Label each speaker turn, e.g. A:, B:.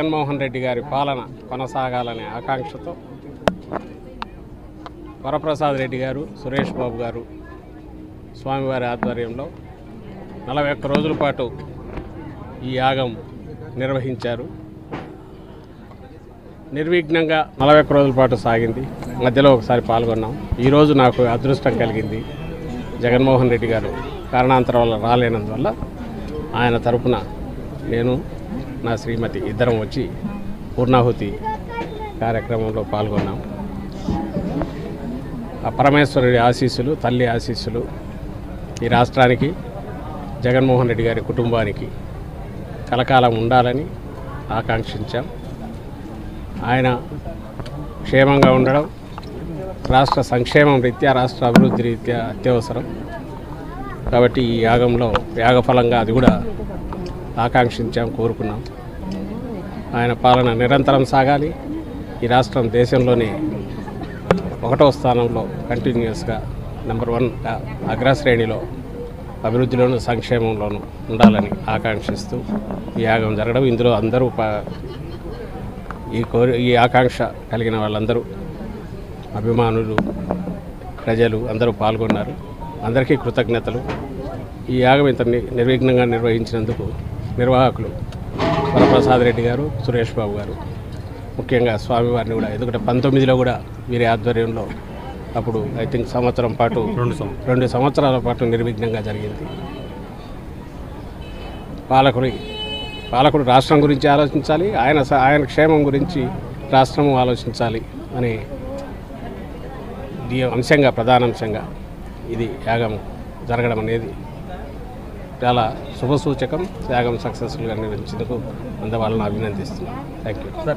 A: జగన్మోహన్ రెడ్డి గారి పాలన కొనసాగాలనే ఆకాంక్షతో వరప్రసాద్ రెడ్డి గారు, సురేష్ బాబు గారు స్వామివారి ఆధ్వర్యంలో 41 రోజుల పాటు ఈ యాగం నిర్వహించారు. నిర్విఘ్నంగా 41 రోజుల పాటు సాగింది. మధ్యలో ఒకసారి పాల్గొన్నాం. ఈరోజు నాకు అదృష్టం కలిగింది. జగన్మోహన్ రెడ్డి గారు కారణాంతరం వల్ల రాలేనందువల్ల ఆయన తరపున నేను, నా శ్రీమతి ఇద్దరం వచ్చి పూర్ణాహుతి కార్యక్రమంలో పాల్గొన్నాం. ఆ పరమేశ్వరుడి ఆశీస్సులు, తల్లి ఆశీస్సులు ఈ రాష్ట్రానికి, జగన్మోహన్ రెడ్డి గారి కుటుంబానికి కలకాలం ఉండాలని ఆకాంక్షించాం. ఆయన క్షేమంగా ఉండడం రాష్ట్ర సంక్షేమం రీత్యా, రాష్ట్ర అభివృద్ధి రీత్యా అత్యవసరం. కాబట్టి ఈ యాగంలో యాగఫలంగా అది కూడా ఆకాంక్షించాం, కోరుకున్నాం. ఆయన పాలన నిరంతరం సాగాలి. ఈ రాష్ట్రం దేశంలోనే 1వ స్థానంలో కంటిన్యూస్గా నెంబర్ 1గా అగ్రశ్రేణిలో అభివృద్ధిలోను సంక్షేమంలోనూ ఉండాలని ఆకాంక్షిస్తూ ఈ యాగం జరగడం, ఇందులో అందరూ ఈ ఆకాంక్ష కలిగిన వాళ్ళందరూ అభిమానులు, ప్రజలు అందరూ పాల్గొన్నారు. అందరికీ కృతజ్ఞతలు. ఈ యాగం ఇంత నిర్విఘ్నంగా నిర్వహించినందుకు నిర్వాహకులు వరప్రసాద్ రెడ్డి గారు, సురేష్ బాబు గారు, ముఖ్యంగా స్వామివారిని కూడా, ఎందుకంటే 19లో కూడా వీరి ఆధ్వర్యంలో అప్పుడు ఐ థింక్ సంవత్సరం పాటు 2 సంవత్సరాల పాటు నిర్విఘ్నంగా జరిగింది. పాలకుడు రాష్ట్రం గురించి ఆలోచించాలి, ఆయన క్షేమం గురించి రాష్ట్రము ఆలోచించాలి అనే అంశంగా, ప్రధానాంశంగా ఇది యాగం జరగడం అనేది చాలా శుభసూచకం. యాగం సక్సెస్ఫుల్గా నిర్వహించేందుకు అందవాళ్ళని అభినందిస్తున్నాను. Thank you.